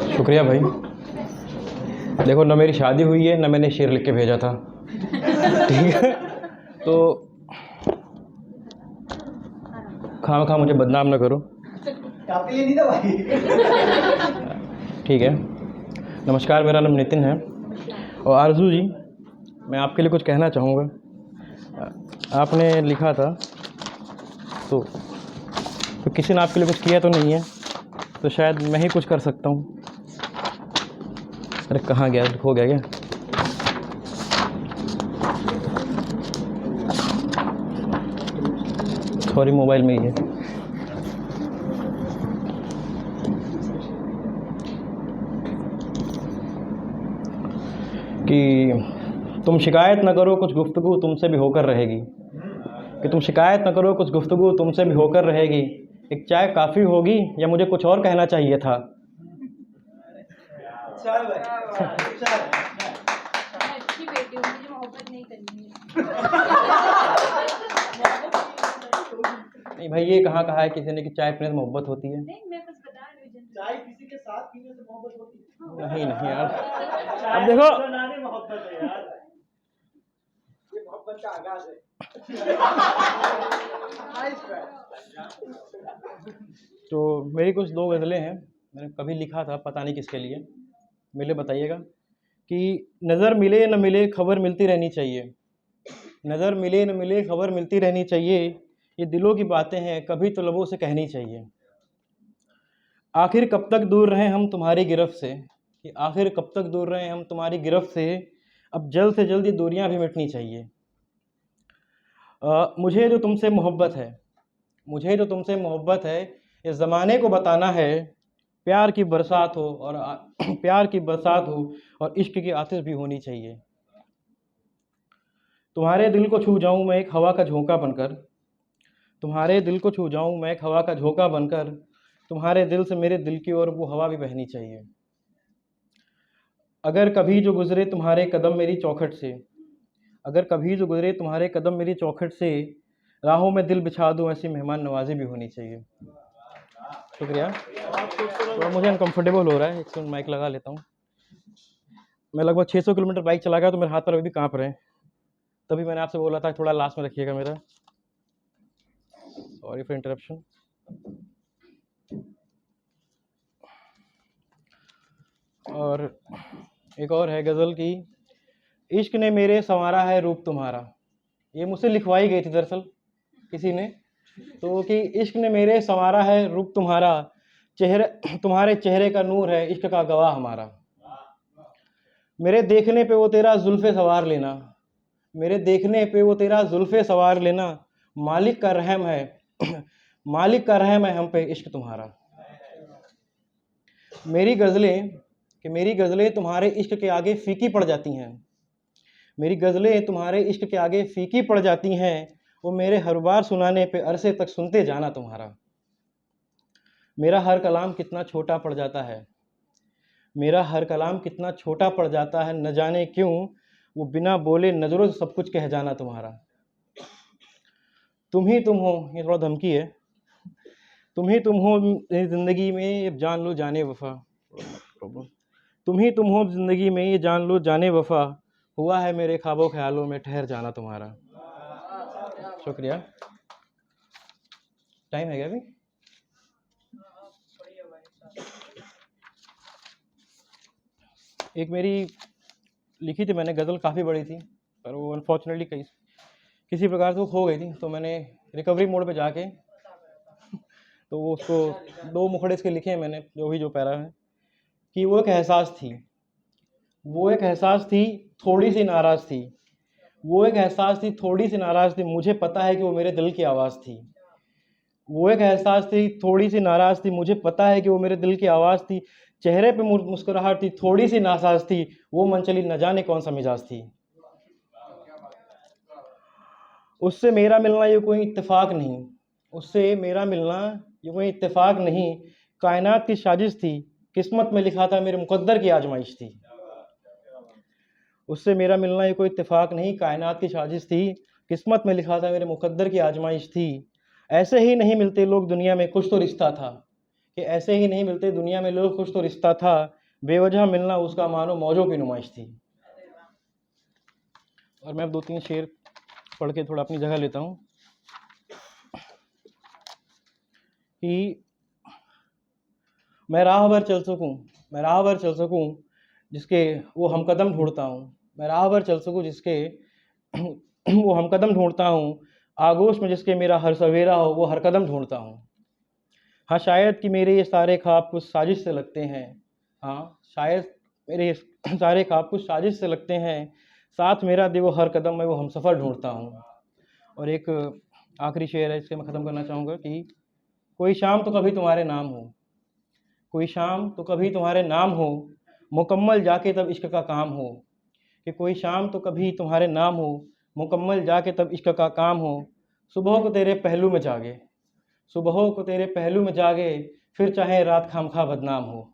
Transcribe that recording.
शुक्रिया भाई। देखो, ना मेरी शादी हुई है, ना मैंने शेर लिख के भेजा था। ठीक है, तो खामखा मुझे बदनाम ना करो। आपके लिए नहीं था भाई। ठीक है। नमस्कार, मेरा नाम नितिन है। और आरजू जी, मैं आपके लिए कुछ कहना चाहूँगा। आपने लिखा था तो किसी ने आपके लिए कुछ किया तो नहीं है, तो शायद मैं ही कुछ कर सकता हूँ। अरे कहाँ गया, खो गया क्या? सॉरी, मोबाइल में ही है। कि तुम शिकायत न करो, कुछ गुफ्तगू तुमसे भी होकर रहेगी। कि तुम शिकायत न करो, कुछ गुफ्तगू तुमसे भी होकर रहेगी। एक चाय काफ़ी होगी या मुझे कुछ और कहना चाहिए था? अच्छी बेटी हूँ, मुझे मोहब्बत नहीं करनी है। नहीं भाई, ये कहाँ कहा है किसी ने कि चाय पीने से मोहब्बत होती है? नहीं, मैं बस बता रही हूँ जनरल। चाय किसी के साथ पीने से मोहब्बत होती है? नहीं नहीं यार, अब अब देखो, नानी मोहब्बत है यार, ये मोहब्बत का आगाज है। तो मेरी कुछ दो गज़लें हैं, मैंने कभी लिखा था, पता नहीं किसके लिए। मेरे लिए बताइएगा कि नज़र मिले न मिले खबर मिलती रहनी चाहिए। नज़र मिले न मिले खबर मिलती रहनी चाहिए। ये दिलों की बातें हैं, कभी तो लबों से कहनी चाहिए। आखिर कब तक दूर रहें हम तुम्हारी गिरफ्त से, कि आखिर कब तक दूर रहें हम तुम्हारी गिरफ्त से। अब जल्द से जल्द ये दूरियां भी मिटनी चाहिए। मुझे जो तुमसे मोहब्बत है, मुझे जो तुमसे मोहब्बत है, इस ज़माने को बताना है। प्यार की बरसात हो और प्यार की बरसात हो और इश्क की आतिश भी होनी चाहिए। तुम्हारे दिल को छू जाऊं मैं एक हवा का झोंका बनकर। तुम्हारे दिल को छू जाऊं मैं एक हवा का झोंका बनकर। तुम्हारे दिल से मेरे दिल की ओर वो हवा भी बहनी चाहिए। अगर कभी जो गुजरे तुम्हारे कदम मेरी चौखट से, अगर कभी जो गुजरे तुम्हारे कदम मेरी चौखट से, राहों में दिल बिछा दूं ऐसी मेहमान नवाजी भी होनी चाहिए। शुक्रिया। थोड़ा मुझे अनकंफर्टेबल हो रहा है, एक सेकंड माइक लगा लेता हूँ। मैं लगभग 600 किलोमीटर बाइक चला गया, तो मेरे हाथ पर अभी भी काँप रहे हैं। तभी मैंने आपसे बोला था थोड़ा लास्ट में रखिएगा मेरा। Sorry for interruption. और एक और है गज़ल की, इश्क ने मेरे संवारा है रूप तुम्हारा। ये मुझसे लिखवाई गई थी दरअसल किसी ने, तो कि इश्क ने मेरे संवारा है रूप तुम्हारा, चेहरे तुम्हारे चेहरे का नूर है इश्क का गवाह हमारा। मेरे देखने पे वो तेरा जुल्फ़े सवार लेना, मेरे देखने पे वो तेरा जुल्फ़े सवार लेना। मालिक का रहम है मालिक का रहम है हम पे इश्क तुम्हारा। मेरी गज़लें तुम्हारे इश्क के आगे फीकी पड़ जाती हैं। मेरी गज़लें तुम्हारे इश्क के आगे फीकी पड़ जाती हैं। वो मेरे हर बार सुनाने पे अरसे तक सुनते जाना तुम्हारा। मेरा हर कलाम कितना छोटा पड़ जाता है, मेरा हर कलाम कितना छोटा पड़ जाता है, न जाने क्यों वो बिना बोले नज़रों से सब कुछ कह जाना तुम्हारा। तुम ही तुम हो, ये थोड़ा धमकी है, तुम ही तुम हो मेरी ज़िंदगी में ये जान लो जाने वफ़ा। तुम ही तुम हो ज़िंदगी में ये जान लो जाने वफ़ा। हुआ है मेरे ख्वाबों ख्यालों में ठहर जाना तुम्हारा। शुक्रिया। टाइम है क्या अभी? एक मेरी लिखी थी मैंने गज़ल, काफ़ी बड़ी थी, पर वो अनफॉर्चुनेटली किसी प्रकार से वो खो गई थी। तो मैंने रिकवरी मोड पे जाके तो वो उसको दो मुखड़े इसके लिखे हैं मैंने, जो भी जो पैरा है, कि वो एक एहसास थी, वो एक एहसास थी थोड़ी सी नाराज़ थी, वो एक एहसास थी थोड़ी सी नाराज़ थी, मुझे पता है कि वो मेरे दिल की आवाज़ थी। वो एक एहसास थी थोड़ी सी नाराज़ थी, मुझे पता है कि वो मेरे दिल की आवाज़ थी। चेहरे पे मुस्कुराहट थी थोड़ी सी नासाज थी, वो मन चली न जाने कौन सा मिजाज थी। उससे मेरा मिलना ये कोई इत्तेफाक नहीं, उससे मेरा मिलना ये कोई इत्तेफाक नहीं, कायनात की साजिश थी, किस्मत में लिखा था मेरे मुकद्दर की आजमाइश थी। उससे मेरा मिलना ये कोई इत्तेफाक नहीं, कायनात की साजिश थी, किस्मत में लिखा था मेरे मुकद्दर की आजमाइश थी। ऐसे ही नहीं मिलते लोग दुनिया में, कुछ तो रिश्ता था कि ऐसे ही नहीं मिलते दुनिया में लोग, कुछ तो रिश्ता था, बेवजह मिलना उसका मानो मौजों की नुमाइश थी। और मैं अब 2-3 शेर पढ़ के थोड़ा अपनी जगह लेता हूँ कि मैं राह भर चल सकूँ, मैं राह भर चल सकूँ जिसके वो हम कदम ढूंढता हूँ, मैं राह भर चल सकूँ जिसके वो हम कदम ढूंढता हूँ, आगोश में जिसके मेरा हर सवेरा हो वो हर कदम ढूंढता हूँ। हाँ शायद कि मेरे ये सारे ख्वाब कुछ साजिश से लगते हैं, हाँ शायद मेरे ये सारे ख्वाब कुछ साजिश से लगते हैं, साथ मेरा दे वो हर कदम मैं वो हम सफ़र ढूंढता हूँ। और एक आखिरी शेर है, इससे मैं ख़त्म करना चाहूँगा कि कोई शाम तो कभी तुम्हारे नाम हो, कोई शाम तो कभी तुम्हारे नाम हो, मुकम्मल जाके तब इश्क का काम हो, कि कोई शाम तो कभी तुम्हारे नाम हो, मुकम्मल जाके तब इश्क का काम हो, सुबह को तेरे पहलू में जागे, सुबह को तेरे पहलू में जागे, फिर चाहे रात खामखा बदनाम हो।